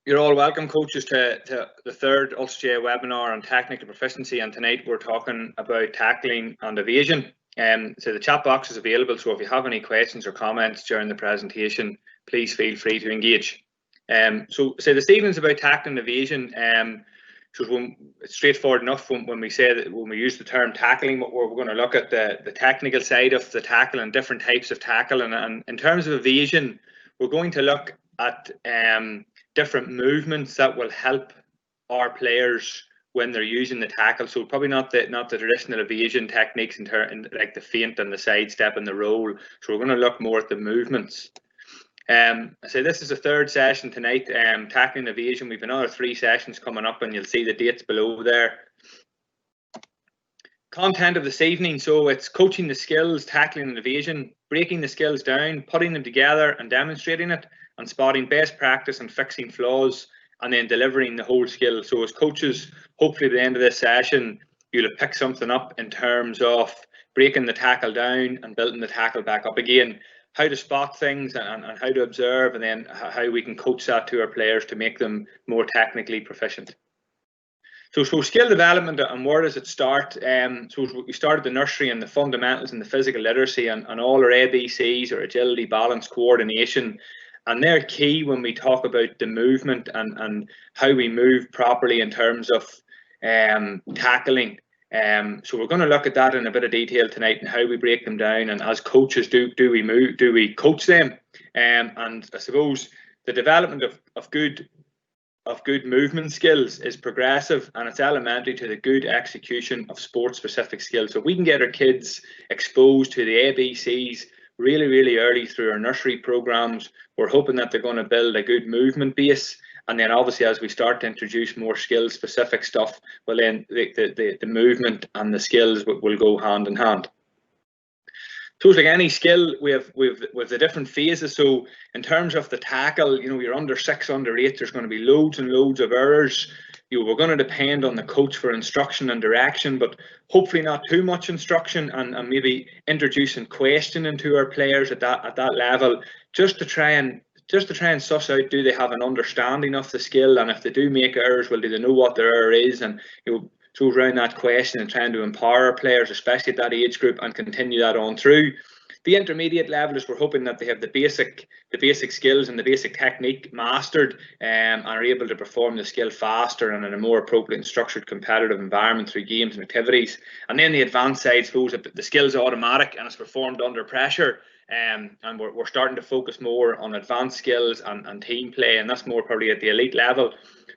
You're all welcome, coaches, to the third Ulster webinar on technical proficiency, and tonight we're talking about tackling and evasion. So the chat box is available, so if you have any questions or comments during the presentation, please feel free to engage. So this evening's about tackling and evasion. So it's straightforward enough when we say that when we use the term tackling, we're going to look at the technical side of the tackle and different types of tackle. And in terms of evasion, we're going to look at different movements that will help our players when they're using the tackle. So probably not the traditional evasion techniques in like the feint and the sidestep and the roll. So we're going to look more at the movements. So this is the third session tonight, tackling evasion. We've another 3 sessions coming up, and you'll see the dates below there. Content of this evening, so it's coaching the skills, tackling and evasion, breaking the skills down, putting them together and demonstrating it, and spotting best practice and fixing flaws, and then delivering the whole skill. So as coaches, hopefully at the end of this session, you'll have picked something up in terms of breaking the tackle down and building the tackle back up again, how to spot things and how to observe, and then how we can coach that to our players to make them more technically proficient. So skill development, and where does it start? So we started the nursery and the fundamentals and the physical literacy and all our ABCs, or agility, balance, coordination. And they're key when we talk about the movement and how we move properly in terms of tackling. So we're going to look at that in a bit of detail tonight and how we break them down. And as coaches, do we coach them? And I suppose the development of good movement skills is progressive, and it's elementary to the good execution of sport-specific skills. So if we can get our kids exposed to the ABCs really early through our nursery programs, we're hoping that they're going to build a good movement base. And then obviously as we start to introduce more skill specific stuff, well then the movement and the skills will go hand in hand. So it's like any skill, we have the different phases. So in terms of the tackle, you're under 6, under 8, there's going to be loads and loads of errors. We're going to depend on the coach for instruction and direction, but hopefully not too much instruction, and maybe introducing questioning to our players at that level, just to try and suss out, do they have an understanding of the skill, and if they do make errors, well, do they know what their error is? And so around that question and trying to empower our players, especially at that age group, and continue that on through. The intermediate level is we're hoping that they have the basic skills and the basic technique mastered, and are able to perform the skill faster and in a more appropriate and structured competitive environment through games and activities. And then the advanced side, suppose the skill's automatic and it's performed under pressure, and we're starting to focus more on advanced skills and team play, and that's more probably at the elite level.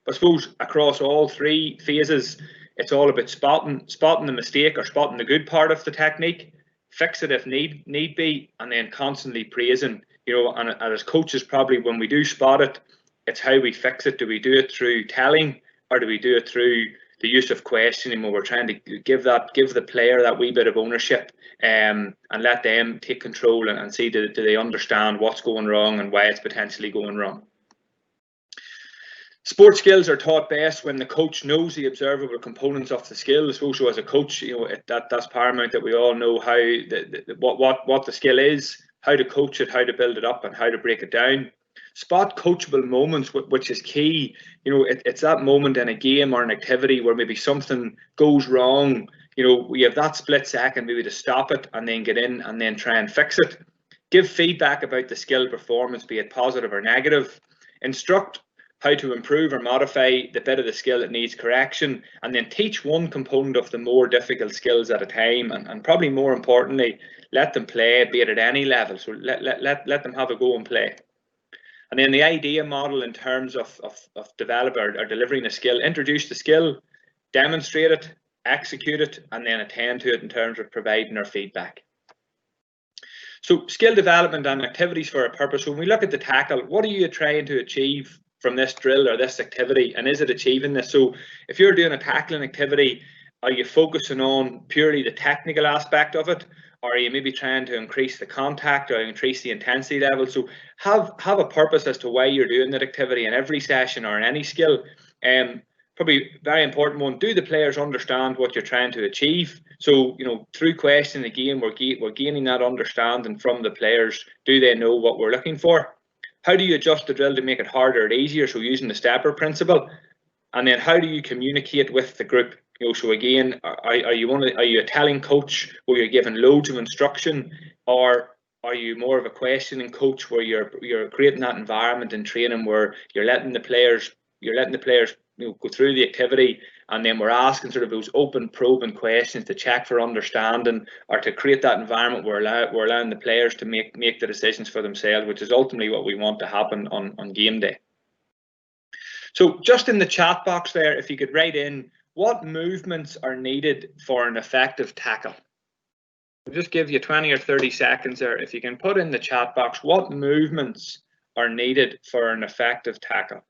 But I suppose across all 3 phases, it's all about spotting the mistake or spotting the good part of the technique, fix it if need be, and then constantly praising. And as coaches, probably when we do spot it, it's how we fix it. Do we do it through telling, or do we do it through the use of questioning, where we're trying to give the player that wee bit of ownership, and let them take control and see do they understand what's going wrong and why it's potentially going wrong. Sport skills are taught best when the coach knows the observable components of the skills. Also, as a coach, that's paramount, that we all know how what the skill is, how to coach it, how to build it up, and how to break it down. Spot coachable moments, which is key. It's that moment in a game or an activity where maybe something goes wrong. We have that split second maybe to stop it and then get in and then try and fix it. Give feedback about the skill performance, be it positive or negative. Instruct how to improve or modify the bit of the skill that needs correction, and then teach one component of the more difficult skills at a time, and probably more importantly, let them play, be it at any level. So let them have a go and play. And then the idea model in terms of developing or delivering a skill: introduce the skill, demonstrate it, execute it, and then attend to it in terms of providing our feedback. So skill development and activities for a purpose. When we look at the tackle, what are you trying to achieve from this drill or this activity, and is it achieving this? So if you're doing a tackling activity, are you focusing on purely the technical aspect of it, or are you maybe trying to increase the contact or increase the intensity level? So have a purpose as to why you're doing that activity in every session or in any skill. Probably very important one: do the players understand what you're trying to achieve? So through questioning again, we're gaining that understanding from the players. Do they know what we're looking for? How do you adjust the drill to make it harder or easier? So using the stepper principle. And then how do you communicate with the group? So again, are you a telling coach where you're giving loads of instruction, or are you more of a questioning coach where you're creating that environment in training where you're letting the players go through the activity, and then we're asking sort of those open, probing questions to check for understanding, or to create that environment where we're allowing the players to make the decisions for themselves, which is ultimately what we want to happen on game day. So just in the chat box there, if you could write in what movements are needed for an effective tackle. I'll just give you 20 or 30 seconds there. If you can put in the chat box what movements are needed for an effective tackle.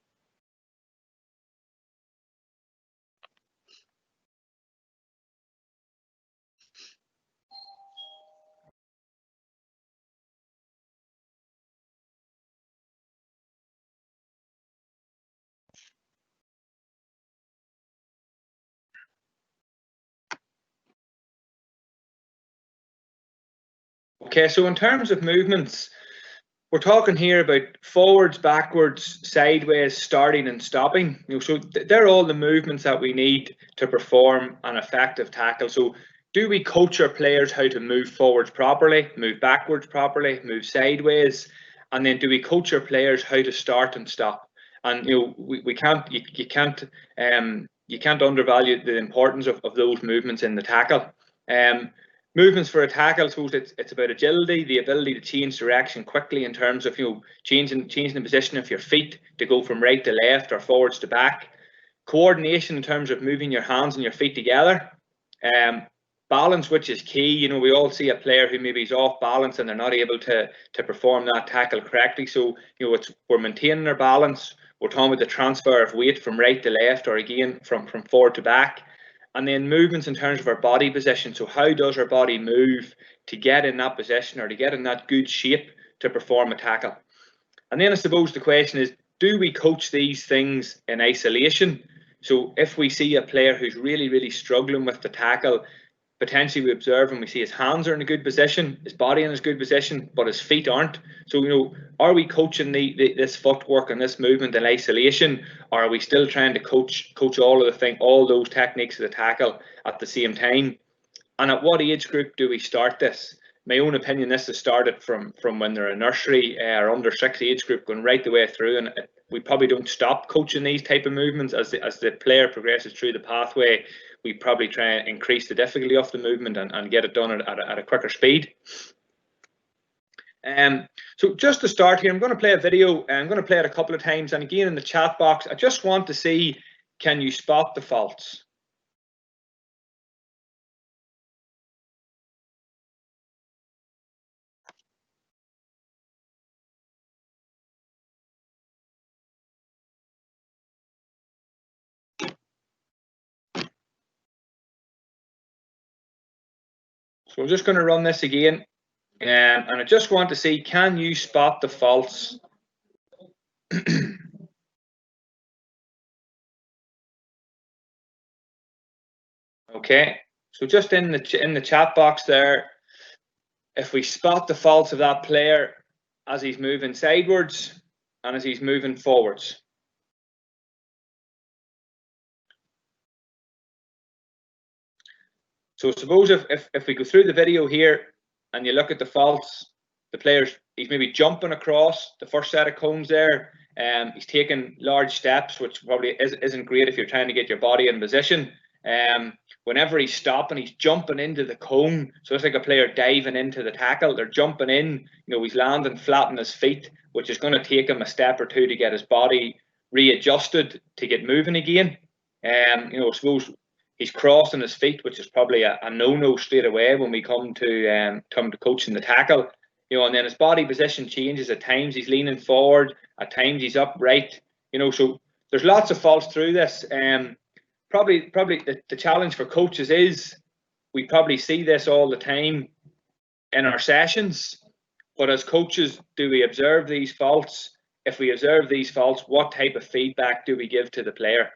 Okay, so in terms of movements, we're talking here about forwards, backwards, sideways, starting and stopping. So they're all the movements that we need to perform an effective tackle. So do we coach our players how to move forwards properly, move backwards properly, move sideways, and then do we coach our players how to start and stop? And you can't undervalue the importance of those movements in the tackle. Movements for a tackle, I suppose it's about agility, the ability to change direction quickly in terms of changing the position of your feet to go from right to left or forwards to back. Coordination in terms of moving your hands and your feet together. Balance, which is key. We all see a player who maybe is off balance and they're not able to perform that tackle correctly. So we're maintaining our balance. We're talking about the transfer of weight from right to left, or again from forward to back. And then movements in terms of our body position. So how does our body move to get in that position or to get in that good shape to perform a tackle? And then I suppose the question is, do we coach these things in isolation? So if we see a player who's really, really struggling with the tackle, potentially we observe and we see his hands are in a good position, his body in a good position, but his feet aren't. So, are we coaching this footwork and this movement in isolation, or are we still trying to coach all those techniques of the tackle at the same time? And at what age group do we start this? My own opinion, this has started from when they're a nursery or under 6 age group, going right the way through, and we probably don't stop coaching these type of movements as the player progresses through the pathway. We probably try and increase the difficulty of the movement and get it done at a quicker speed. So just to start here, I'm going to play a video. I'm going to play it a couple of times, and again in the chat box, I just want to see, can you spot the faults? So I'm just going to run this again, and I just want to see, can you spot the faults? Okay, so just in the chat box there, if we spot the faults of that player as he's moving sidewards and as he's moving forwards. So suppose if we go through the video here and you look at the faults, the player's, he's maybe jumping across the first set of cones there, he's taking large steps, which probably isn't great if you're trying to get your body in position. Whenever he's stopping, he's jumping into the cone, so it's like a player diving into the tackle. They're jumping in, he's landing flat on his feet, which is going to take him a step or two to get his body readjusted to get moving again. I suppose he's crossing his feet, which is probably a no-no straight away when we come to coaching the tackle. And then his body position changes. At times he's leaning forward, at times he's upright. So there's lots of faults through this. Probably the challenge for coaches is we probably see this all the time in our sessions, but as coaches, do we observe these faults? If we observe these faults, what type of feedback do we give to the player?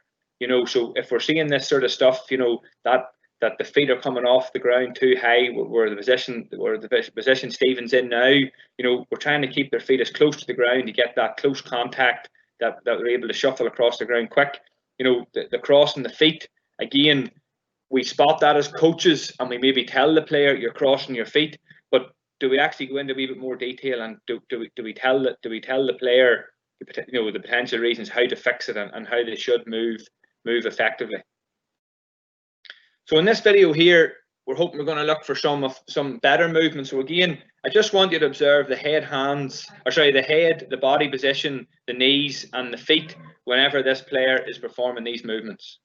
So if we're seeing this sort of stuff, that that the feet are coming off the ground too high, where the position Stephen's in now. You know, we're trying to keep their feet as close to the ground to get that close contact, that they're able to shuffle across the ground quick. You know, the crossing the feet, again, we spot that as coaches, and we maybe tell the player you're crossing your feet, but do we actually go into a wee bit more detail, and do we tell the player, you know, the potential reasons how to fix it, and how they should move effectively? So in this video here, we're hoping we're going to look for some better movement. So again, I just want you to observe the head, the body position, the knees and the feet whenever this player is performing these movements.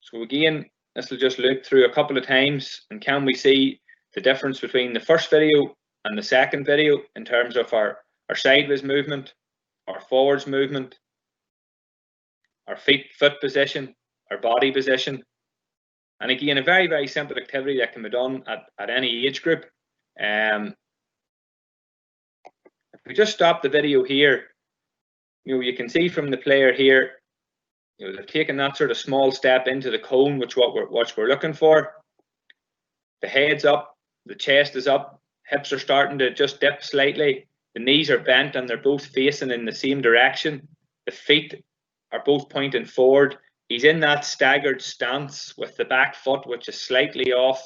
So again, this will just loop through a couple of times, and can we see the difference between the first video and the second video in terms of our sideways movement, our forwards movement, our foot position, our body position. And again, a very, very simple activity that can be done at any age group. If we just stop the video here, you know, you can see from the player here, you know, they've taken that sort of small step into the cone, which what we're looking for. The head's up, the chest is up, hips are starting to just dip slightly. The knees are bent and they're both facing in the same direction. The feet are both pointing forward. He's in that staggered stance with the back foot, which is slightly off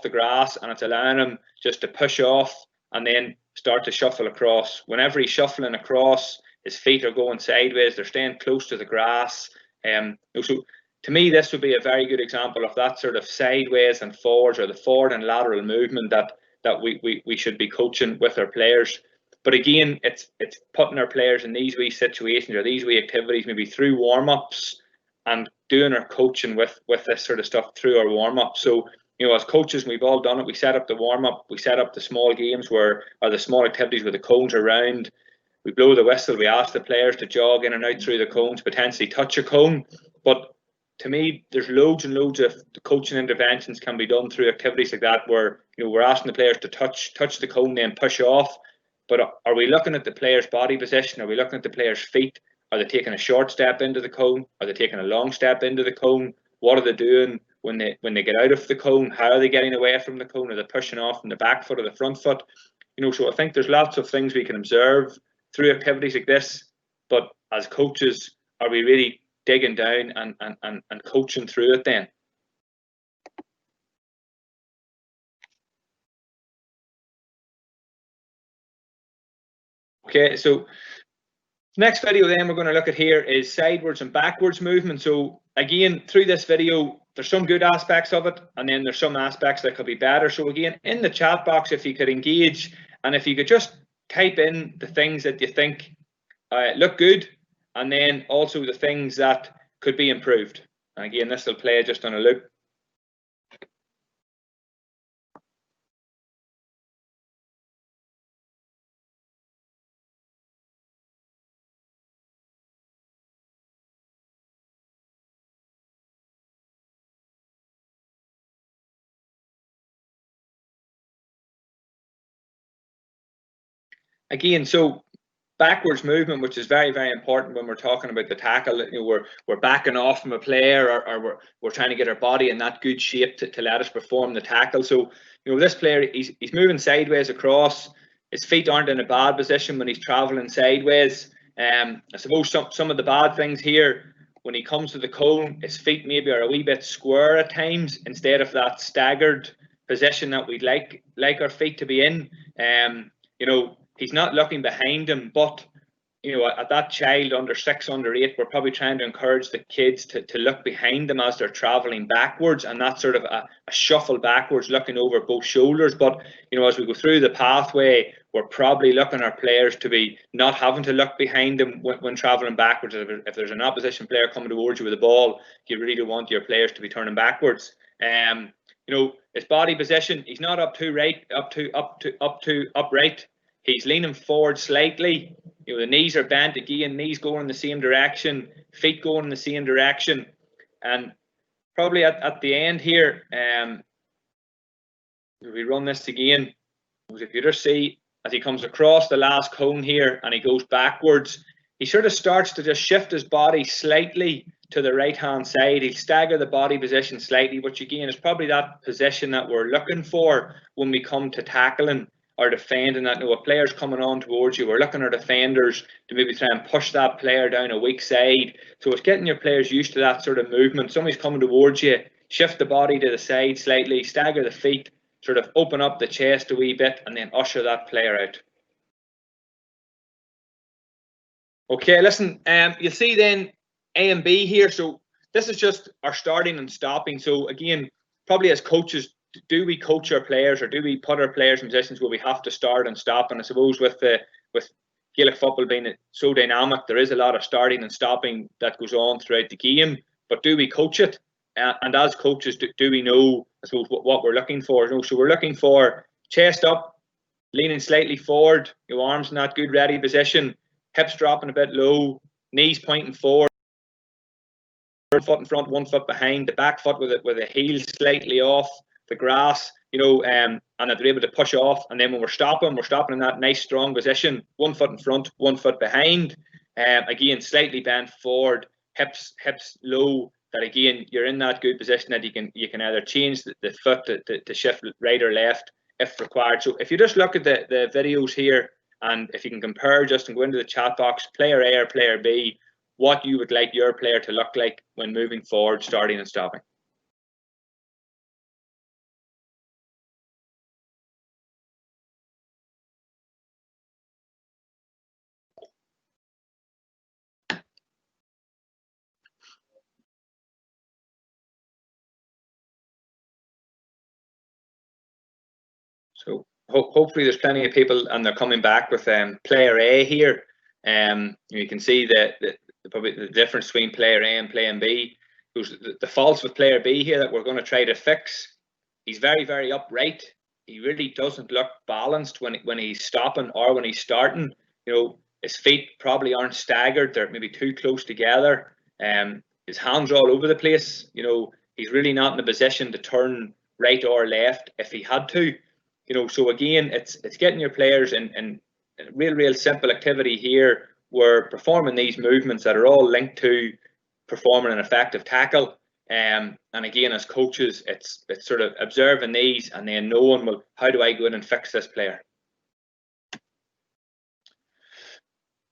the grass, and it's allowing him just to push off and then start to shuffle across. Whenever he's shuffling across, his feet are going sideways. They're staying close to the grass. So to me, this would be a very good example of that sort of sideways and forwards, or the forward and lateral movement that we should be coaching with our players. But again, it's putting our players in these wee situations or these wee activities, maybe through warm-ups, and doing our coaching with this sort of stuff through our warm-up. So, you know, as coaches, we've all done it. We set up the warm-up, we set up the small games or the small activities where the cones are round. We blow the whistle, we ask the players to jog in and out through the cones, potentially touch a cone. But to me, there's loads and loads of coaching interventions can be done through activities like that, where, you know, we're asking the players to touch the cone, then push off. But are we looking at the player's body position? Are we looking at the player's feet? Are they taking a short step into the cone? Are they taking a long step into the cone? What are they doing when they get out of the cone? How are they getting away from the cone? Are they pushing off from the back foot or the front foot? You know, so I think there's lots of things we can observe through activities like this. But as coaches, are we really digging down and coaching through it then? Okay, so next video then we're going to look at here is sidewards and backwards movement. So again, through this video, there's some good aspects of it, and then there's some aspects that could be better. So again, in the chat box, if you could engage, and if you could just type in the things that you think look good, and then also the things that could be improved. And again, this will play just on a loop. Again, so backwards movement, which is very, very important when we're talking about the tackle. You know, we're backing off from a player, or we're trying to get our body in that good shape to let us perform the tackle. So, you know, this player, he's moving sideways across. His feet aren't in a bad position when he's traveling sideways. I suppose some of the bad things here, when he comes to the cone, his feet maybe are a wee bit square at times instead of that staggered position that we'd like our feet to be in. You know, he's not looking behind him, but, you know, at that child under 6, under 8, we're probably trying to encourage the kids to look behind them as they're traveling backwards, and that's sort of a shuffle backwards, looking over both shoulders. But, you know, as we go through the pathway, we're probably looking our players to be not having to look behind them when traveling backwards. If there's an opposition player coming towards you with the ball, you really don't want your players to be turning backwards. You know, his body position, he's not up too upright. He's leaning forward slightly. You know, the knees are bent again, knees going in the same direction, feet going in the same direction. And probably at the end here, if we run this again, if you just see as he comes across the last cone here and he goes backwards, he sort of starts to just shift his body slightly to the right-hand side. He'll stagger the body position slightly, which again is probably that position that we're looking for when we come to tackling or defending. That, a player's coming on towards you, we're looking at defenders to maybe try and push that player down a weak side. So it's getting your players used to that sort of movement. Somebody's coming towards you, shift the body to the side slightly, stagger the feet, sort of open up the chest a wee bit, and then usher that player out. Okay, listen, you'll see then A and B here. So this is just our starting and stopping. So again, probably as coaches, do we coach our players, or do we put our players in positions where we have to start and stop? And I suppose with Gaelic football being so dynamic, there is a lot of starting and stopping that goes on throughout the game. But do we coach it? And as coaches, do we know, I suppose, what we're looking for? So we're looking for chest up, leaning slightly forward, your arms in that good ready position, hips dropping a bit low, knees pointing forward, 1 foot in front, 1 foot behind, the back foot with the heel slightly off the grass, and that they're able to push off. And then when we're stopping in that nice strong position, 1 foot in front, 1 foot behind. Again, slightly bent forward, hips low. That again, you're in that good position that you can either change the foot to shift right or left if required. So if you just look at the videos here, and if you can compare just and go into the chat box, player A or player B, what you would like your player to look like when moving forward, starting and stopping. So hopefully there's plenty of people and they're coming back with player A here. You can see probably the difference between player A and player B. The faults with player B here that we're going to try to fix. He's very, very upright. He really doesn't look balanced when he's stopping or when he's starting. His feet probably aren't staggered. They're maybe too close together. His hands are all over the place. He's really not in a position to turn right or left if he had to. So again, it's getting your players in real simple activity here. We're performing these movements that are all linked to performing an effective tackle. And again, as coaches, it's sort of observing these and then knowing, well, how do I go in and fix this player?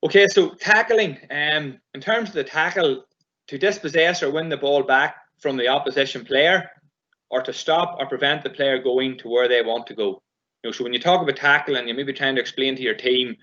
Okay, so tackling. In terms of the tackle, to dispossess or win the ball back from the opposition player, or to stop or prevent the player going to where they want to go. So when you talk about tackling, you may be trying to explain to your team,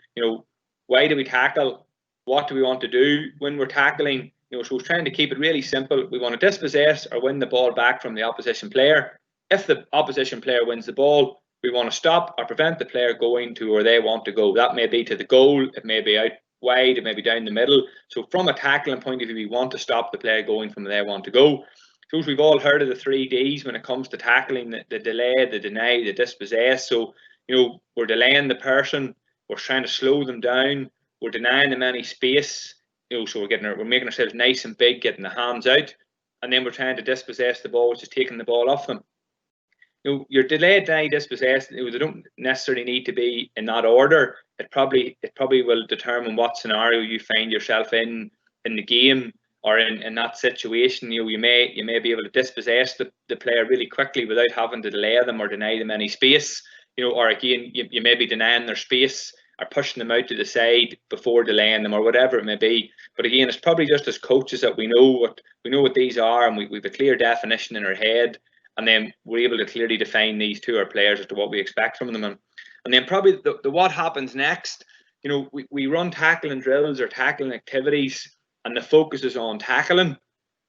why do we tackle? What do we want to do when we're tackling? So we're trying to keep it really simple. We want to dispossess or win the ball back from the opposition player. If the opposition player wins the ball, we want to stop or prevent the player going to where they want to go. That may be to the goal, it may be out wide, it may be down the middle. So from a tackling point of view, we want to stop the player going from where they want to go. So we've all heard of the 3 Ds when it comes to tackling: the delay, the deny, the dispossess. So we're delaying the person, we're trying to slow them down, we're denying them any space. So we're making ourselves nice and big, getting the hands out, and then we're trying to dispossess the ball, which is taking the ball off them. Your delay, deny, dispossess, they don't necessarily need to be in that order. It probably will determine what scenario you find yourself in the game. Or in that situation, you may be able to dispossess the player really quickly without having to delay them or deny them any space. Or again, you may be denying their space or pushing them out to the side before delaying them, or whatever it may be. But again, it's probably just as coaches that we know what these are, and we've a clear definition in our head, and then we're able to clearly define these to our players as to what we expect from them. And then probably the what happens next. We run tackling drills or tackling activities, and the focus is on tackling.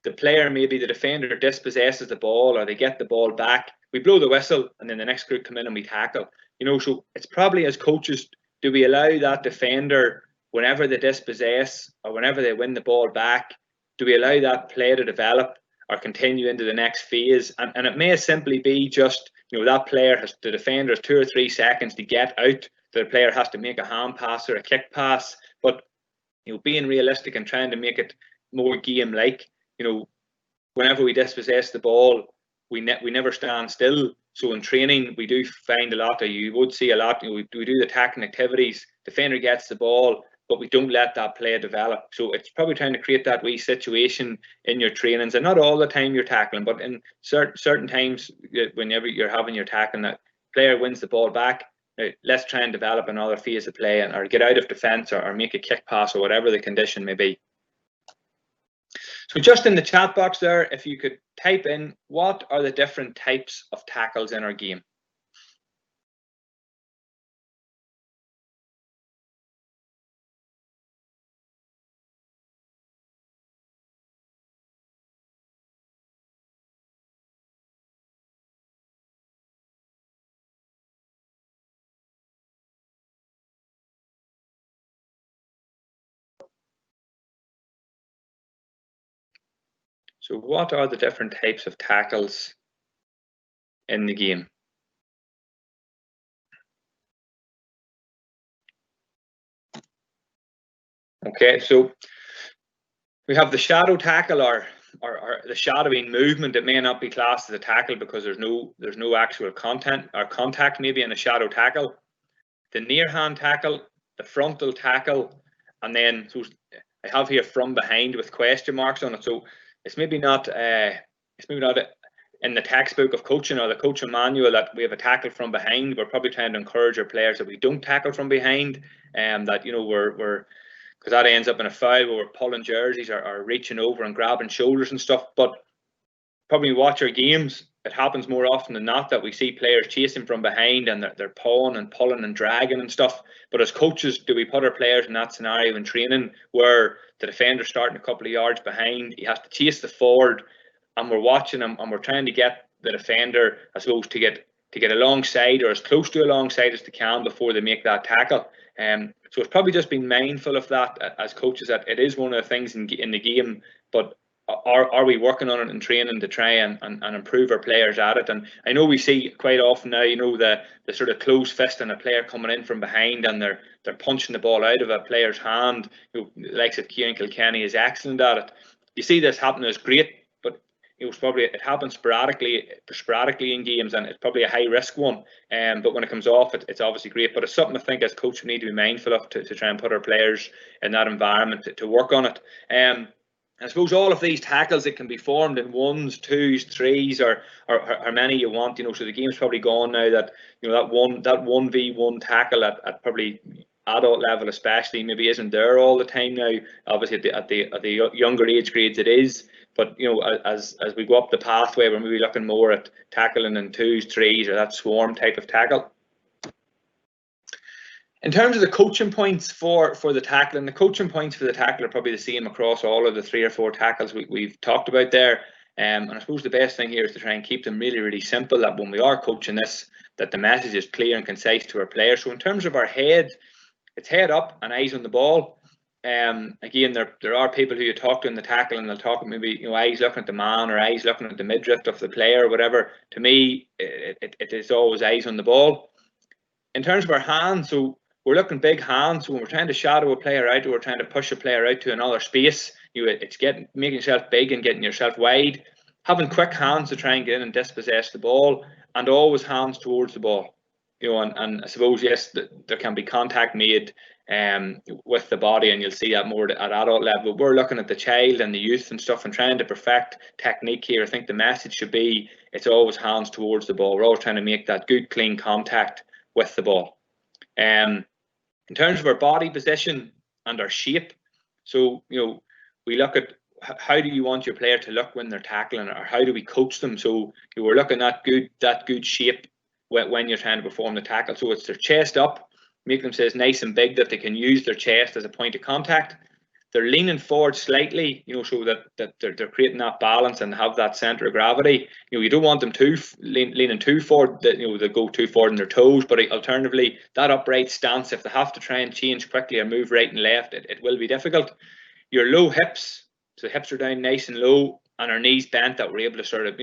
The player, maybe the defender, dispossesses the ball, or they get the ball back. We blow the whistle, and then the next group come in and we tackle. So it's probably, as coaches, do we allow that defender, whenever they dispossess or whenever they win the ball back, do we allow that play to develop or continue into the next phase? And it may simply be just, that player the defender has 2 or 3 seconds to get out. The player has to make a hand pass or a kick pass. But being realistic and trying to make it more game-like. Whenever we dispossess the ball, we never stand still. So in training, we do find a lot. You would see a lot. We do the tackling activities. Defender gets the ball. but we don't let that play develop. So it's probably trying to create that wee situation in your trainings, and not all the time you're tackling, but in certain times, whenever you're having your tackling, that player wins the ball back. Now, let's try and develop another phase of play, or get out of defence, or make a kick pass, or whatever the condition may be. So just in the chat box there, if you could type in, what are the different types of tackles in our game? So what are the different types of tackles in the game? Okay, so we have the shadow tackle, or the shadowing movement. It may not be classed as a tackle because there's no actual contact maybe in a shadow tackle. The near hand tackle, the frontal tackle, and then so I have here from behind with question marks on it. So it's maybe not in the textbook of coaching or the coaching manual that we have a tackle from behind. We're probably trying to encourage our players that we don't tackle from behind, and that we're because that ends up in a foul where we're pulling jerseys, or reaching over and grabbing shoulders and stuff. But probably watch our games, it happens more often than not that we see players chasing from behind, and they're pawing and pulling and dragging and stuff. But as coaches, do we put our players in that scenario in training where the defender's starting a couple of yards behind, he has to chase the forward, and we're watching him, and we're trying to get the defender, I suppose, to get alongside, or as close to alongside as they can before they make that tackle. So it's probably just being mindful of that as coaches, that it is one of the things in the game, but are we working on it in training to try and improve our players at it? And I know we see quite often now, the sort of closed fist in a player coming in from behind, and they're punching the ball out of a player's hand. The likes of Kieran Kilkenny is excellent at it. You see this happening, is great, but it happens sporadically in games, and it's probably a high risk one. But when it comes off, it's obviously great. But it's something I think as coach we need to be mindful of to try and put our players in that environment to work on it. I suppose all of these tackles, it can be formed in ones, twos, threes, or how many you want. So the game's probably gone now that that 1v1 tackle at probably adult level especially maybe isn't there all the time now. Obviously at the younger age grades it is, but as we go up the pathway, we're maybe looking more at tackling in twos, threes, or that swarm type of tackle. In terms of the coaching points for the tackling, the coaching points for the tackle are probably the same across all of the 3 or 4 tackles we've talked about there. And I suppose the best thing here is to try and keep them really, really simple, that when we are coaching this, that the message is clear and concise to our players. So in terms of our head, it's head up and eyes on the ball. Again, there are people who you talk to in the tackle, and they'll talk maybe eyes looking at the man, or eyes looking at the midriff of the player, or whatever. To me, it is always eyes on the ball. In terms of our hands, so we're looking big hands. So when we're trying to shadow a player out, or we're trying to push a player out to another space, it's making yourself big and getting yourself wide. Having quick hands to try and get in and dispossess the ball, and always hands towards the ball. And I suppose, yes, there can be contact made with the body, and you'll see that more at adult level. But we're looking at the child and the youth and stuff, and trying to perfect technique here. I think the message should be, it's always hands towards the ball. We're always trying to make that good, clean contact with the ball. In terms of our body position and our shape, so we look at how do you want your player to look when they're tackling, or how do we coach them? So we're looking at that good shape when you're trying to perform the tackle. So it's their chest up, make them nice and big, that they can use their chest as a point of contact. They're leaning forward slightly, so that they're creating that balance and have that center of gravity. You don't want them leaning too forward, that they go too forward in their toes. But alternatively, that upright stance, if they have to try and change quickly or move right and left, it will be difficult. Your low hips, so the hips are down nice and low, and our knees bent, that we're able to sort of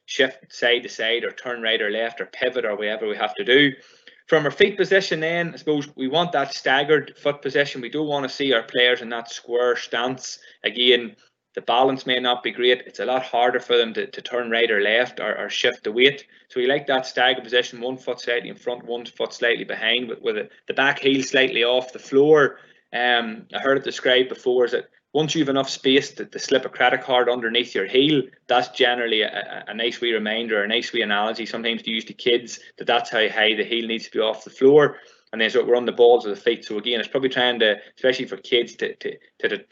shift side to side, or turn right or left, or pivot, or whatever we have to do. From our feet position, then, I suppose we want that staggered foot position. We don't want to see our players in that square stance. Again, the balance may not be great. It's a lot harder for them to turn right or left, or shift the weight. So we like that staggered position, 1 foot slightly in front, 1 foot slightly behind, with the back heel slightly off the floor. I heard it described before is that once you have enough space to slip a credit card underneath your heel, that's generally a nice wee reminder, a nice wee analogy sometimes to use to kids, that's how high the heel needs to be off the floor. And then so we're on the balls of the feet. So again, it's probably trying to, especially for kids, to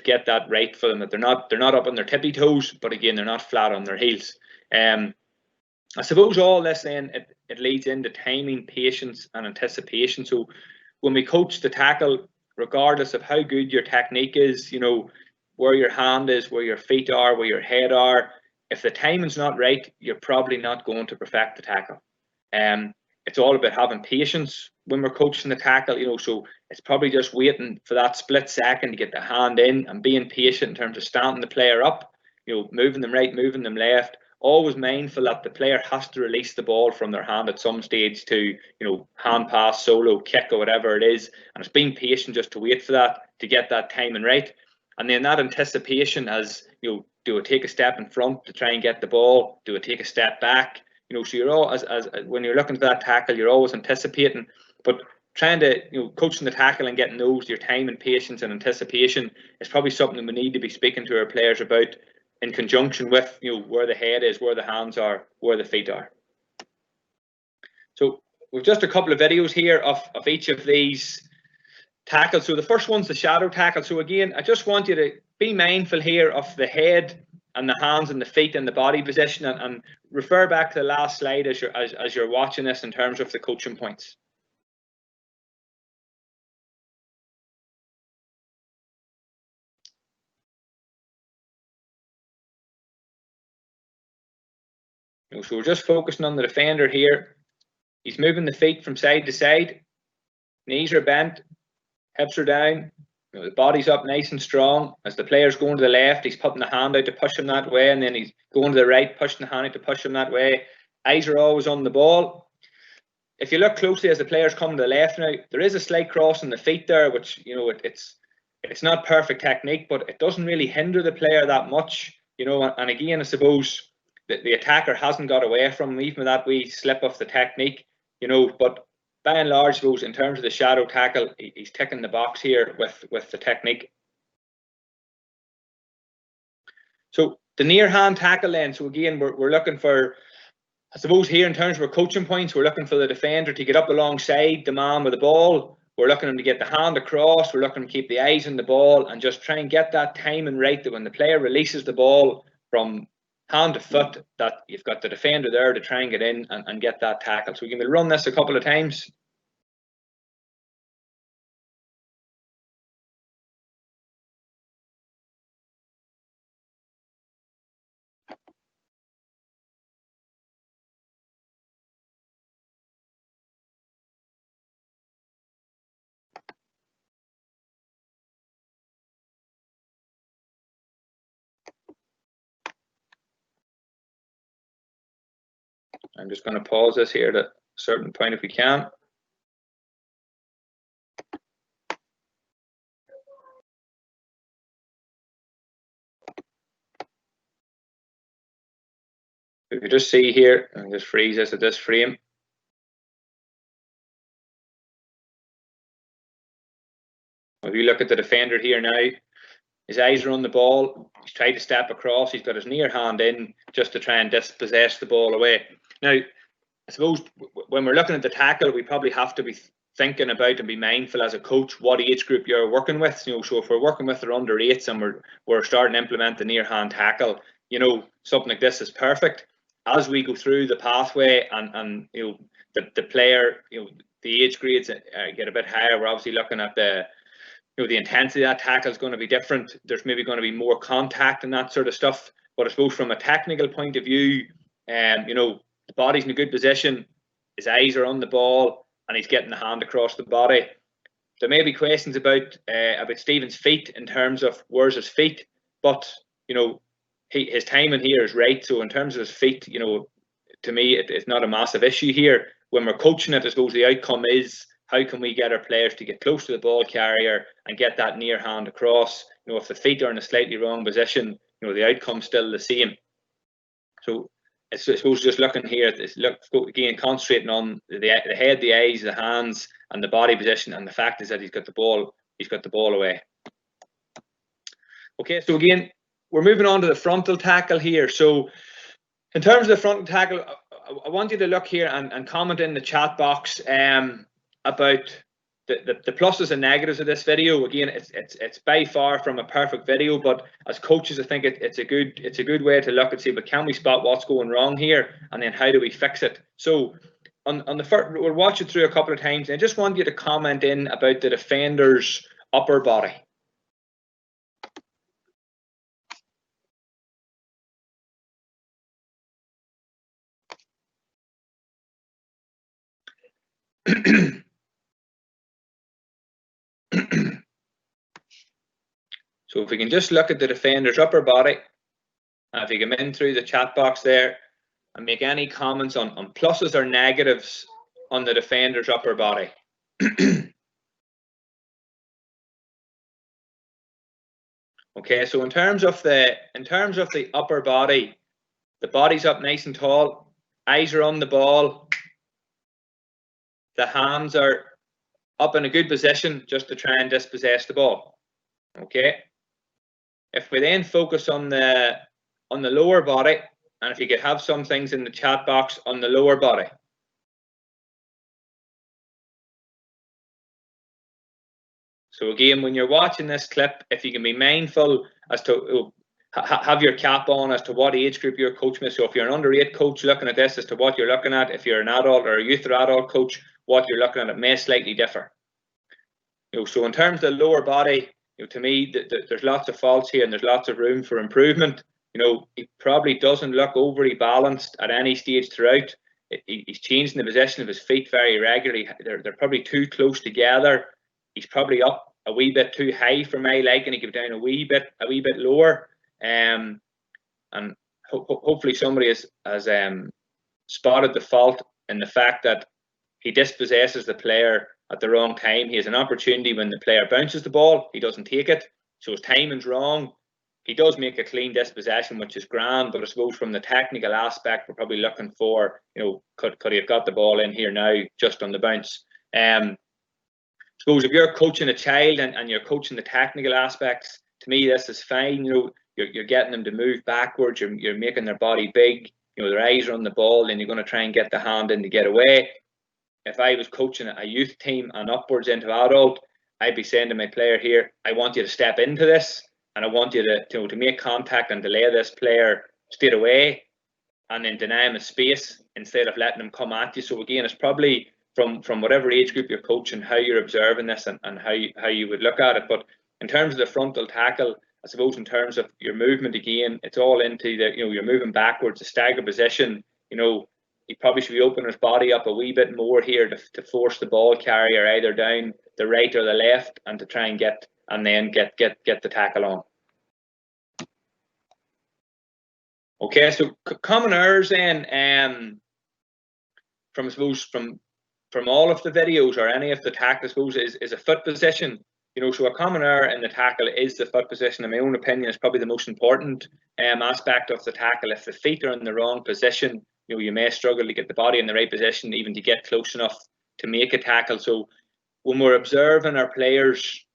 get that right for them, that they're not up on their tippy toes, but again, they're not flat on their heels. I suppose all this then it leads into timing, patience, and anticipation. So when we coach the tackle, regardless of how good your technique is, you know, where your hand is, where your feet are, where your head are, if the timing's not right, you're probably not going to perfect the tackle. It's all about having patience when we're coaching the tackle, you know, so it's probably just waiting for that split second to get the hand in and being patient in terms of standing the player up, you know, moving them right, moving them left, always mindful that the player has to release the ball from their hand at some stage to, you know, hand pass, solo, kick, or whatever it is. And it's being patient just to wait for that, to get that timing right. And then that anticipation as, you know, do I take a step in front to try and get the ball? Do I take a step back? You know, so you're all, as when you're looking for that tackle, you're always anticipating, but trying to, you know, coaching the tackle and getting those, your time and patience and anticipation is probably something we need to be speaking to our players about in conjunction with, you know, where the head is, where the hands are, where the feet are. So we've just a couple of videos here of each of these tackles. So the first one's the shadow tackle. So again, I just want you to be mindful here of the head and the hands and the feet and the body position, and refer back to the last slide as you're watching this in terms of the coaching points. So we're just focusing on the defender here. He's moving the feet from side to side. Knees are bent, hips are down. You know, the body's up nice and strong. As the player's going to the left, he's putting the hand out to push him that way, and then he's going to the right, pushing the hand out to push him that way. Eyes are always on the ball. If you look closely as the player's coming to the left now, there is a slight cross in the feet there, which, you know, it's not perfect technique, but it doesn't really hinder the player that much, you know. And again, I suppose the attacker hasn't got away from him, even with that wee slip of the technique, you know. But by and large, I suppose in terms of the shadow tackle, he's ticking the box here with the technique. So the near hand tackle then, so again, we're looking for, I suppose here in terms of our coaching points, we're looking for the defender to get up alongside the man with the ball. We're looking to get the hand across. We're looking to keep the eyes on the ball and just try and get that timing right, that when the player releases the ball from hand to foot, that you've got the defender there to try and get in and get that tackle. So we can run this a couple of times. I'm just going to pause this here at a certain point if we can. If you just see here, and just freeze this at this frame. If you look at the defender here now, his eyes are on the ball. He's tried to step across. He's got his near hand in just to try and dispossess the ball away. Now, I suppose when we're looking at the tackle, we probably have to be thinking about and be mindful as a coach what age group you're working with. You know, so if we're working with their under 8s and we're starting to implement the near hand tackle, you know, something like this is perfect. As we go through the pathway and you know, the player, you know, the age grades get a bit higher, we're obviously looking at the, you know, the intensity of that tackle is going to be different. There's maybe going to be more contact and that sort of stuff. But I suppose from a technical point of view, you know, the body's in a good position, his eyes are on the ball, and he's getting the hand across the body. There may be questions about Stephen's feet in terms of where's his feet, but you know, his timing here is right. So in terms of his feet, you know, to me, it's not a massive issue here. When we're coaching it, I suppose the outcome is how can we get our players to get close to the ball carrier and get that near hand across. You know, if the feet are in a slightly wrong position, you know, the outcome's still the same. So I suppose just looking here, again, concentrating on the head, the eyes, the hands, and the body position, and the fact is that he's got the ball he's got the ball away. Okay, so again, we're moving on to the frontal tackle here. So in terms of the frontal tackle, I want you to look here and comment in the chat box about the pluses and negatives of this video. Again, it's by far from a perfect video, but as coaches, I think it's a good way to look and see, but can we spot what's going wrong here, and then how do we fix it? So on the first, we'll watch it through a couple of times, and I just want you to comment in about the defender's upper body. So if we can just look at the defender's upper body, and if you come in through the chat box there and make any comments on pluses or negatives on the defender's upper body. Okay, so in terms of the upper body, the body's up nice and tall, eyes are on the ball, the hands are up in a good position just to try and dispossess the ball. Okay. If we then focus on the lower body, and if you could have some things in the chat box on the lower body. So again, when you're watching this clip, if you can be mindful as to have your cap on as to what age group you're coaching with. So if you're an under-8 coach looking at this as to what you're looking at, if you're an adult or a youth or adult coach, what you're looking at, it may slightly differ. So in terms of the lower body, to me, there's lots of faults here and there's lots of room for improvement. He probably doesn't look overly balanced at any stage throughout. He's changing the position of his feet very regularly. They're probably too close together. He's probably up a wee bit too high for my liking. He could down a wee bit lower. And hopefully somebody has spotted the fault in the fact that he dispossesses the player at the wrong time. He has an opportunity when the player bounces the ball, he doesn't take it, so his timing's wrong. He does make a clean dispossession, which is grand, but I suppose from the technical aspect, we're probably looking for, could he have got the ball in here now just on the bounce? I suppose if you're coaching a child and you're coaching the technical aspects, to me this is fine. You're getting them to move backwards, you're making their body big, their eyes are on the ball, then you're going to try and get the hand in to get away. If I was coaching a youth team and upwards into adult, I'd be saying to my player here, I want you to step into this, and I want you to make contact and delay this player straight away, and then deny him a space instead of letting him come at you. So again, it's probably from whatever age group you're coaching, how you're observing this and how you would look at it. But in terms of the frontal tackle, I suppose in terms of your movement, again, it's all into you're moving backwards, a stagger position. He probably should be opening his body up a wee bit more here to force the ball carrier either down the right or the left, and to try and get the tackle on. Okay, so common errors then from all of the videos or any of the tackle, I suppose, is a foot position. So a common error in the tackle is the foot position. In my own opinion, is probably the most important aspect of the tackle. If the feet are in the wrong position, you may struggle to get the body in the right position, even to get close enough to make a tackle. So when we're observing our players,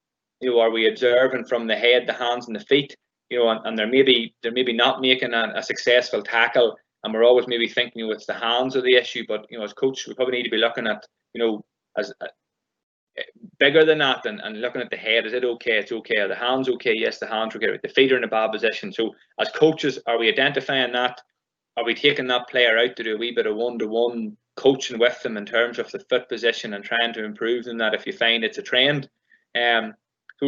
are we observing from the head, the hands, and the feet? And they're maybe not making a successful tackle, and we're always maybe thinking it's the hands of the issue. But as coach, we probably need to be looking at as bigger than that, and looking at the head. Is it okay? It's okay. Are the hands okay? Yes, the hands are okay. The feet are in a bad position. So as coaches, are we identifying that? Are we taking that player out to do a wee bit of one-to-one coaching with them in terms of the foot position and trying to improve them, that if you find it's a trend? So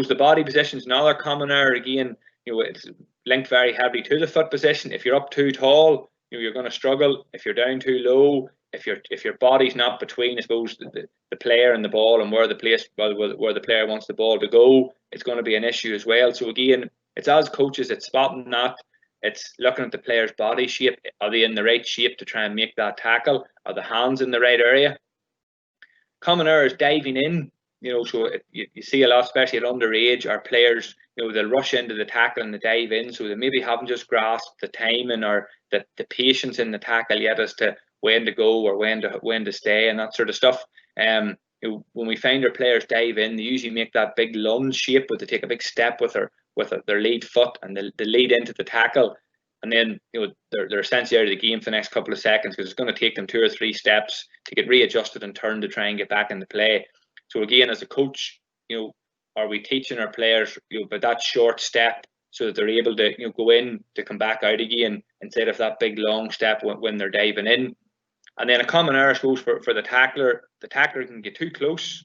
the body position is another common error. Again, it's linked very heavily to the foot position. If you're up too tall, you're going to struggle. If you're down too low, if your body's not between, I suppose, the player and the ball, and where the player wants the ball to go, it's going to be an issue as well. So again, it's as coaches, it's spotting that. It's looking at the player's body shape. Are they in the right shape to try and make that tackle? Are the hands in the right area? Common error is diving in. So you see a lot, especially at underage, our players, they'll rush into the tackle and they dive in. So they maybe haven't just grasped the timing or the patience in the tackle yet as to when to go or when to stay and that sort of stuff. when we find our players dive in, they usually make that big lunge shape, but they take a big step with their lead foot, and they lead into the tackle, and then they're essentially out of the game for the next couple of seconds, because it's going to take them 2 or 3 steps to get readjusted and turn to try and get back into play. So again, as a coach, are we teaching our players about that short step, so that they're able to go in to come back out again, instead of that big long step when they're diving in? And then a common error, I suppose, for the tackler. The tackler can get too close,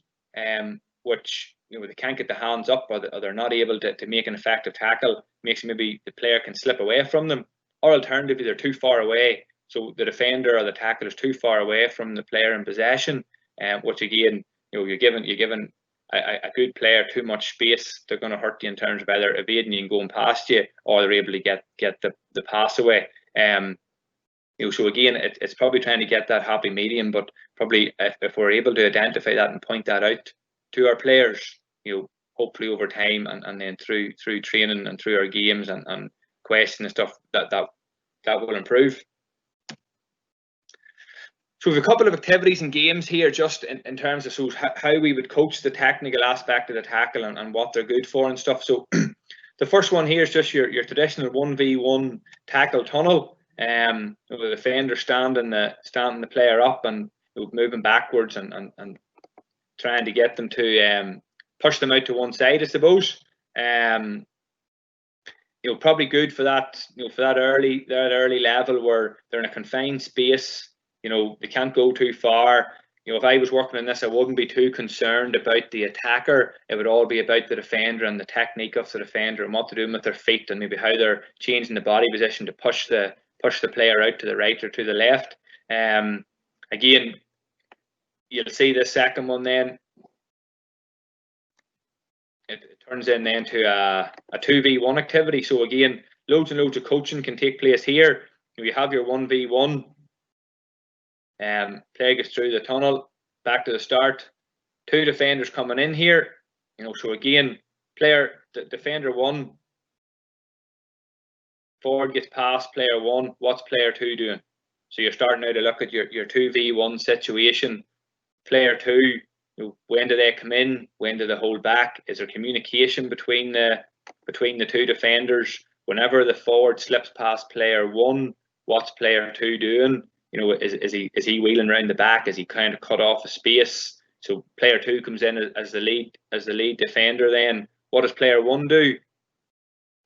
which they can't get the hands up, or they're not able to make an effective tackle. Makes maybe the player can slip away from them, or alternatively they're too far away, so the defender or the tackler is too far away from the player in possession, which again, you're giving a good player too much space. They're going to hurt you in terms of either evading you and going past you, or they're able to get the pass away. So again, it's probably trying to get that happy medium, but probably if we're able to identify that and point that out to our players, hopefully over time, and then through training and through our games and questions and stuff, that will improve. So we have a couple of activities and games here, just in terms of how we would coach the technical aspect of the tackle and what they're good for and stuff. So the first one here is just your traditional 1v1 tackle tunnel. The defender standing the player up and moving backwards and trying to get them to push them out to one side, I suppose. Probably good for that early level where they're in a confined space. They can't go too far. If I was working on this, I wouldn't be too concerned about the attacker. It would all be about the defender and the technique of the defender and what they're doing with their feet, and maybe how they're changing the body position to push the player out to the right or to the left. Again, you'll see the second one then. It turns in then to a 2v1 activity. So again, loads and loads of coaching can take place here. You have your 1v1. Player gets through the tunnel, back to the start. 2 defenders coming in here. So again, defender 1. Forward gets past player 1. What's player 2 doing? So you're starting now to look at your 2v1 situation. Player 2, when do they come in? When do they hold back? Is there communication between the 2 defenders? Whenever the forward slips past player 1, what's player 2 doing? Is he wheeling around the back? Is he kind of cut off a space? So player 2 comes in as the lead defender. Then what does player 1 do?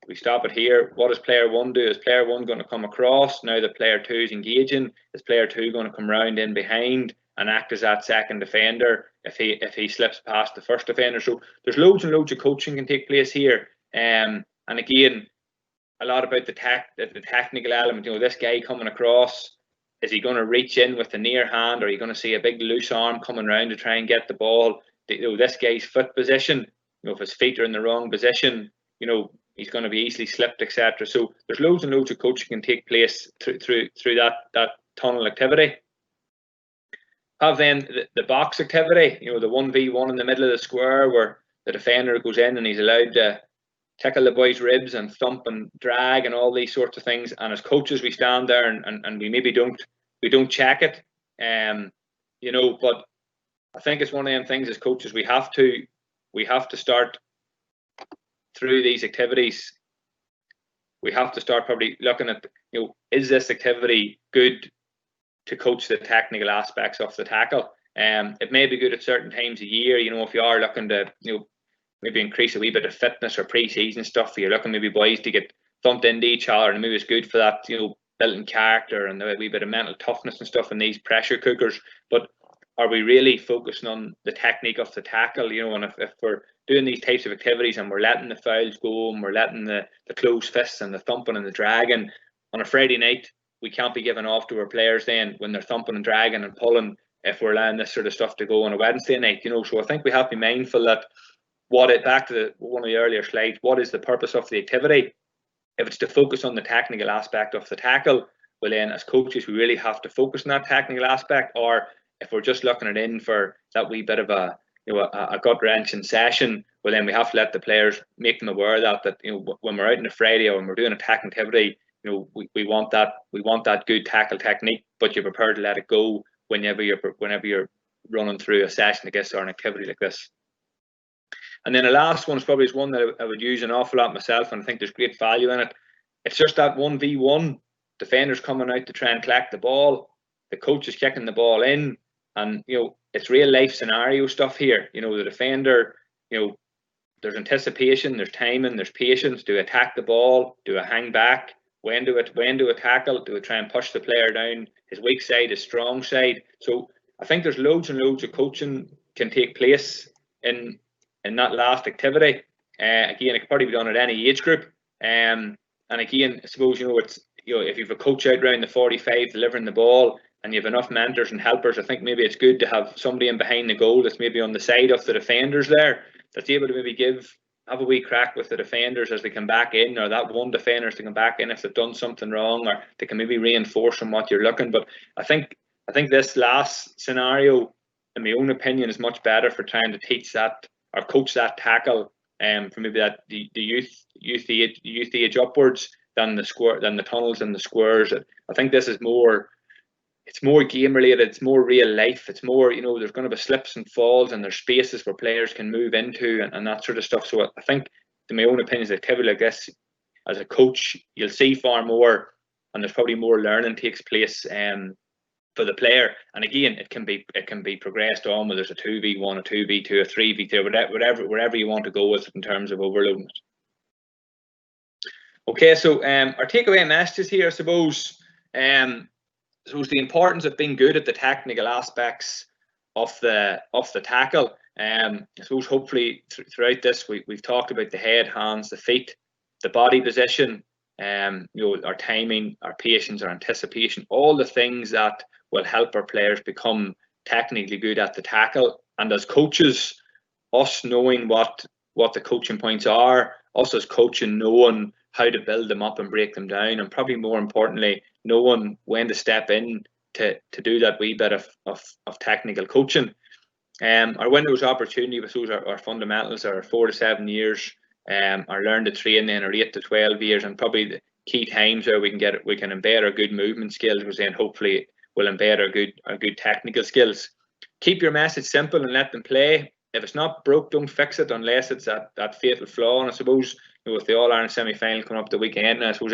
We stop it here. What does player 1 do? Is player 1 going to come across? Now that player 2 is engaging, is player 2 going to come round in behind and act as that second defender if he slips past the first defender? So there's loads and loads of coaching can take place here. And again, a lot about the technical element. This guy coming across, is he going to reach in with the near hand, or are you going to see a big loose arm coming around to try and get the ball? This guy's foot position, if his feet are in the wrong position, he's going to be easily slipped, etc. So there's loads and loads of coaching can take place through that tunnel activity. Have then the box activity, the 1v1 in the middle of the square, where the defender goes in and he's allowed to tickle the boy's ribs and thump and drag and all these sorts of things. And as coaches, we stand there and we maybe don't check it, but I think it's one of them things as coaches we have to start through these activities. We have to start probably looking at, is this activity good to coach the technical aspects of the tackle? It may be good at certain times of year, if you are looking to, maybe increase a wee bit of fitness or pre-season stuff. You're looking maybe boys to get thumped into each other, and maybe it's good for that, building character and a wee bit of mental toughness and stuff in these pressure cookers. But are we really focusing on the technique of the tackle? And if we're doing these types of activities and we're letting the fouls go and we're letting the closed fists and the thumping and the dragging on a Friday night, we can't be giving off to our players then when they're thumping and dragging and pulling, if we're allowing this sort of stuff to go on a Wednesday night. So I think we have to be mindful that back to one of the earlier slides, what is the purpose of the activity? If it's to focus on the technical aspect of the tackle, well then as coaches we really have to focus on that technical aspect. Or if we're just looking it in for that wee bit of a gut wrenching session, well then we have to let the players, make them aware that when we're out on a Friday or when we're doing a tackling activity, we want that good tackle technique, but you're prepared to let it go whenever you're running through a session like this or an activity like this. And then the last one is probably one that I would use an awful lot myself, and I think there's great value in it. It's just that 1v1, defenders coming out to try and collect the ball, the coach is kicking the ball in, and it's real life scenario stuff here. The defender, there's anticipation, there's timing, there's patience. Do I attack the ball? Do I hang back? When do I tackle? Do I try and push the player down his weak side, his strong side? So I think there's loads and loads of coaching can take place in that last activity. Again, it could probably be done at any age group. And again, I suppose it's if you've a coach out around the 45 delivering the ball, and you have enough mentors and helpers, I think maybe it's good to have somebody in behind the goal that's maybe on the side of the defenders there, that's able to maybe have a wee crack with the defenders as they come back in, or that one defender to come back in if they've done something wrong, or they can maybe reinforce on what you're looking. But I think this last scenario, in my own opinion, is much better for trying to teach that or coach that tackle from maybe that the youth age upwards than the tunnels and the squares. I think this is more. It's more game related, it's more real life, it's more, there's going to be slips and falls, and there's spaces where players can move into and that sort of stuff. So I think, in my own opinion, as a activity like this, as a coach, you'll see far more, and there's probably more learning takes place for the player. And again, it can be progressed on, whether there's a 2v1, a 2v2, a 3v3, wherever you want to go with it in terms of overloading it. Okay, so our takeaway messages here, I suppose. So it's the importance of being good at the technical aspects of the tackle. I suppose hopefully throughout this we've talked about the head, hands, the feet, the body position, our timing, our patience, our anticipation, all the things that will help our players become technically good at the tackle. And as coaches, us knowing what the coaching points are, us as coaching knowing how to build them up and break them down, and probably more importantly, knowing when to step in to do that wee bit of technical coaching. Our window of opportunity, I suppose, our fundamentals are 4 to 7 years, our learn to train then are 8 to 12 years, and probably the key times where we can embed our good movement skills, which then hopefully will embed our good technical skills. Keep your message simple and let them play. If it's not broke, don't fix it unless it's that fatal flaw. And I suppose with the All-Ireland semi-final coming up the weekend, I suppose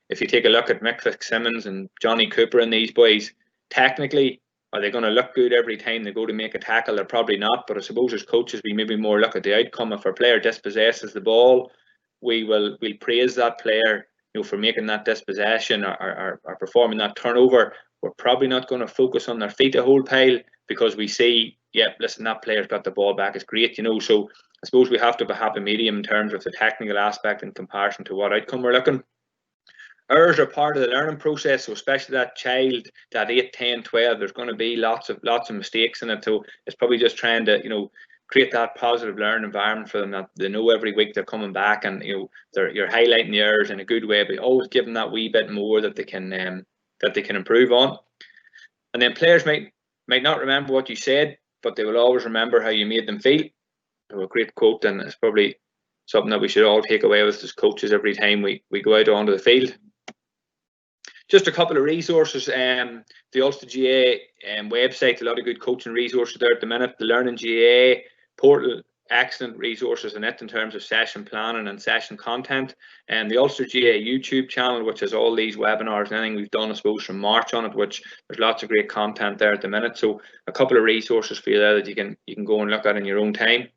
if you take a look at Mick Fitzsimmons and Johnny Cooper and these boys, technically, are they going to look good every time they go to make a tackle? They're probably not. But I suppose as coaches, we maybe more look at the outcome. If our player dispossesses the ball, we'll praise that player, for making that dispossession or performing that turnover. We're probably not going to focus on their feet a whole pile, because we see, yeah, listen, that player's got the ball back, it's great, So I suppose we have to have a happy medium in terms of the technical aspect in comparison to what outcome we're looking. Errors are part of the learning process, so especially that child, that 8, 10, 12, there's going to be lots of mistakes in it. So it's probably just trying to, create that positive learning environment for them, that they know every week they're coming back, and you're highlighting the errors in a good way, but always give them that wee bit more that they can improve on. And then players might not remember what you said, but they will always remember how you made them feel. So a great quote, and it's probably something that we should all take away with us as coaches every time we go out onto the field. Just a couple of resources. The Ulster GA website, a lot of good coaching resources there at the minute. The Learning GA portal, excellent resources in it in terms of session planning and session content. And the Ulster GA YouTube channel, which has all these webinars and anything we've done, I suppose, from March on it, which there's lots of great content there at the minute. So a couple of resources for you there that you can go and look at in your own time.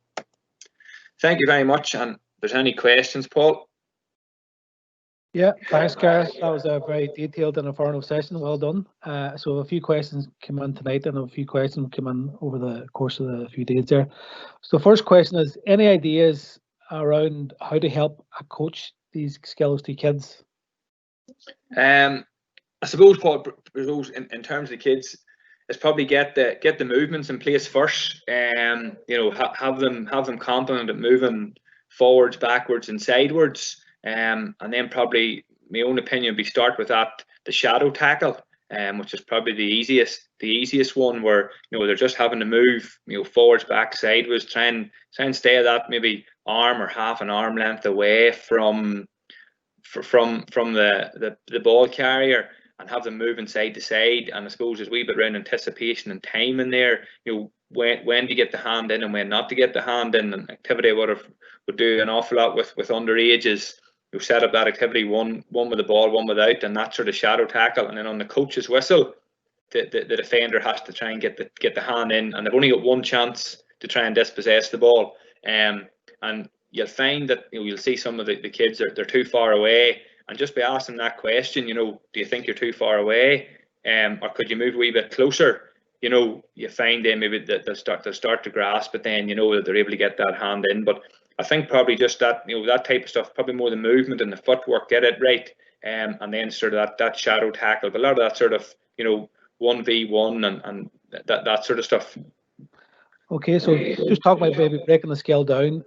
Thank you very much. And if there's any questions, Paul? Yeah, thanks, Gareth. That was a very detailed and informative session. Well done. So a few questions came in tonight, and a few questions came in over the course of the few days there. So the first question is, any ideas around how to help a coach these skills to kids? I suppose, Paul, in terms of the kids, is probably get the movements in place first. Have them confident at moving forwards, backwards, and sidewards. And then probably, my own opinion, be start with the shadow tackle, which is probably the easiest one, where they're just having to move forwards, back, sideways, try and stay at that maybe arm or half an arm length away from the ball carrier, and have them moving side to side. And I suppose there's a wee bit around anticipation and time in there. When to get the hand in and when not to get the hand in. And activity would do an awful lot with underages. Set up that activity, one with the ball, one without, and that sort of shadow tackle. And then on the coach's whistle, the defender has to try and get the hand in, and they've only got one chance to try and dispossess the ball. And you'll find that you'll see some of the kids they're too far away, and just by asking that question, do you think you're too far away, or could you move a wee bit closer? You find then maybe that they'll start to grasp it. Then that they're able to get that hand in. But I think probably just that that type of stuff, probably more the movement and the footwork, get it right, and then sort of that shadow tackle. But a lot of that sort of 1v1 and that sort of stuff. Okay, so just talk about maybe breaking the skill down.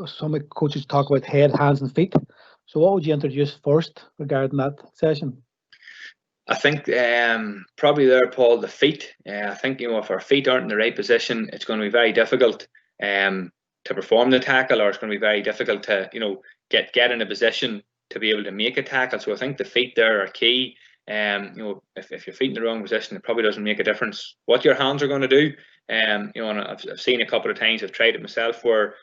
Some coaches talk about head, hands, and feet. So what would you introduce first regarding that session? I think probably there, Paul, the feet. I think if our feet aren't in the right position, it's going to be very difficult to perform the tackle, or it's going to be very difficult to get in a position to be able to make a tackle. So I think the feet there are key. If your feet in the wrong position, it probably doesn't make a difference what your hands are going to do. And I've seen a couple of times, I've tried it myself, where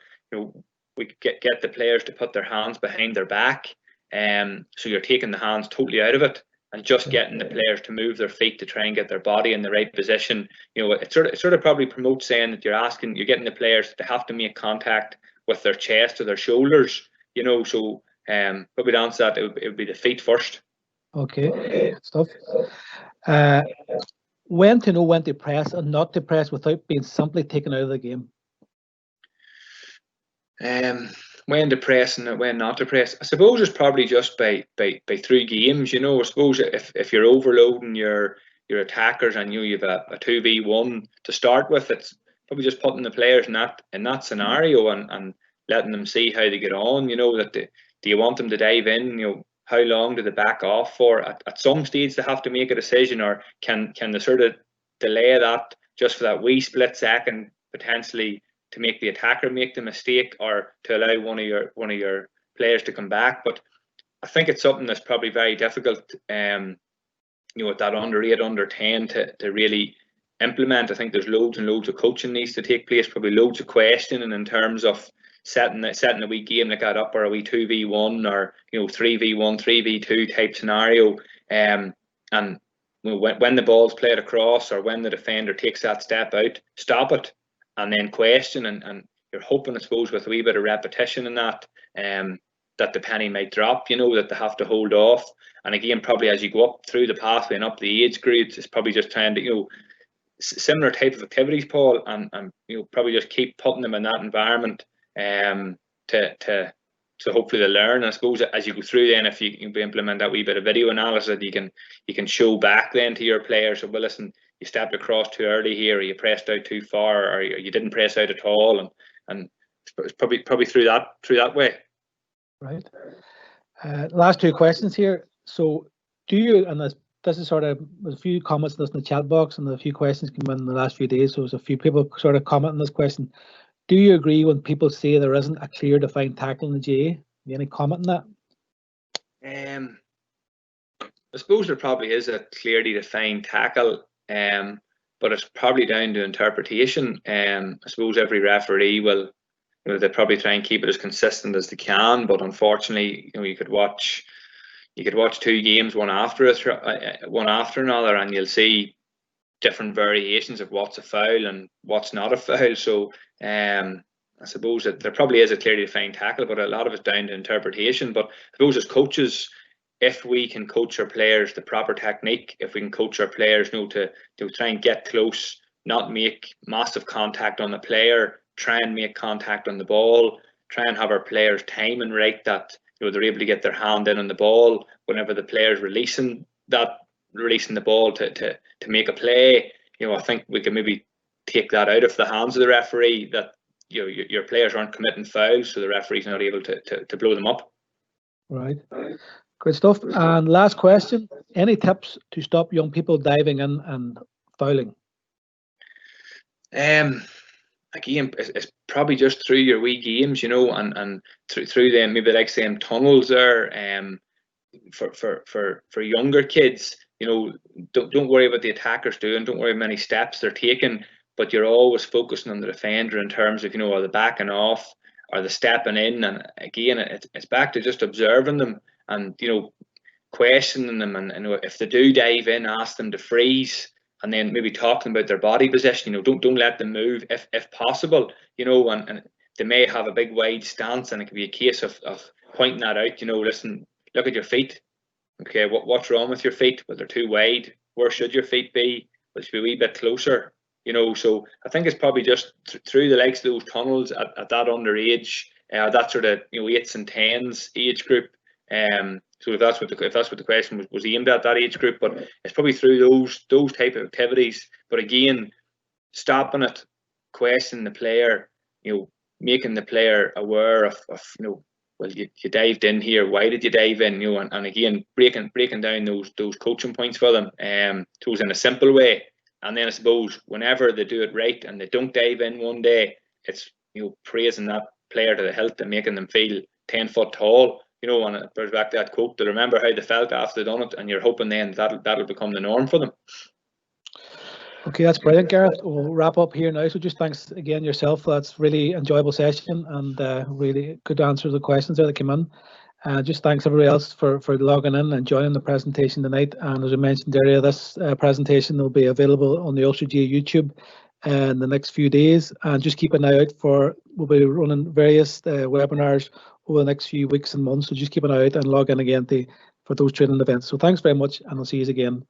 we get the players to put their hands behind their back, so you're taking the hands totally out of it and just getting the players to move their feet to try and get their body in the right position. It sort of probably promotes saying that you're getting the players to have to make contact with their chest or their shoulders. So probably to answer that, it would be the feet first. Okay, good stuff. When to know when to press and not to press without being simply taken out of the game? When to press and when not to press, I suppose it's probably just by through games. I suppose if you're overloading your attackers and you've a 2v1 to start with, it's probably just putting the players in that scenario and letting them see how they get on. Do you want them to dive in? How long do they back off for? At some stage they have to make a decision, or can they sort of delay that just for that wee split second, potentially to make the attacker make the mistake, or to allow one of your players to come back. But I think it's something that's probably very difficult, at that under 8, under 10 to really implement. I think there's loads and loads of coaching needs to take place, probably loads of questioning in terms of setting a wee game like that up, or a wee 2v1 or 3v1, 3v2 type scenario, and when the ball's played across, or when the defender takes that step out, stop it and then question, and you're hoping, I suppose, with a wee bit of repetition in that the penny might drop, that they have to hold off. And again, probably as you go up through the pathway and up the age grades, it's probably just trying to similar type of activities, Paul, and probably just keep putting them in that environment to hopefully they learn. And I suppose as you go through, then if you implement that wee bit of video analysis, you can show back then to your players, so, well, listen, you stepped across too early here, or you pressed out too far, or you didn't press out at all, and it's probably through that way. Right. Last two questions here. So do you, and this is sort of, there's a few comments in the chat box and a few questions came in the last few days, so there's a few people sort of commenting this question. Do you agree when people say there isn't a clear defined tackle in the GA? Any comment on that? I suppose there probably is a clearly defined tackle, but it's probably down to interpretation. I suppose every referee will, they probably try and keep it as consistent as they can, but unfortunately, you could watch 2 games one after another, and you'll see different variations of what's a foul and what's not a foul. So I suppose that there probably is a clearly defined tackle, but a lot of it's down to interpretation. But I suppose as coaches, if we can coach our players the proper technique, if we can coach our players to try and get close, not make massive contact on the player, try and make contact on the ball, try and have our players timing right, that they're able to get their hand in on the ball whenever the player's releasing the ball to make a play. I think we can maybe take that out of the hands of the referee, that your players aren't committing fouls, so the referee's not able to blow them up. Right. Good stuff. And last question, any tips to stop young people diving in and fouling? Again, it's probably just through your wee games, and through them, maybe like saying tunnels there, for younger kids, you know, don't worry about the attackers doing, don't worry how many steps they're taking, but you're always focusing on the defender in terms of, you know, are they backing off, are they stepping in, and again, it's back to just observing them and, you know, questioning them, and if they do dive in, ask them to freeze, and then maybe talking about their body position. You know, don't let them move if possible. You know, and they may have a big wide stance, and it could be a case of pointing that out. You know, listen, look at your feet. Okay, what's wrong with your feet? Well, they're too wide. Where should your feet be? Well, they should be a wee bit closer. You know, so I think it's probably just through the likes of those tunnels at that underage, that sort of, you know, 8s and 10s age group. So if that's what the question was aimed at, that age group, but it's probably through those type of activities. But again, stopping it, questioning the player, you know, making the player aware of you know, well, you dived in here. Why did you dive in? You know, and again, breaking down those coaching points for them, tools in a simple way. And then I suppose whenever they do it right and they don't dive in one day, it's, you know, praising that player to the hilt and making them feel 10 foot tall. You know, and it goes back to that quote, to remember how they felt after they've done it, and you're hoping then that'll become the norm for them. Okay, that's brilliant, Gareth. We'll wrap up here now. So just thanks again yourself. That's really enjoyable session and really good answers to the questions there that came in. Just thanks everybody else for logging in and joining the presentation tonight. And as I mentioned earlier, this presentation will be available on the Ulster GAA YouTube in the next few days. And just keep an eye out we'll be running various webinars over the next few weeks and months. So just keep an eye out and log in again for those training events. So thanks very much, and I'll see you again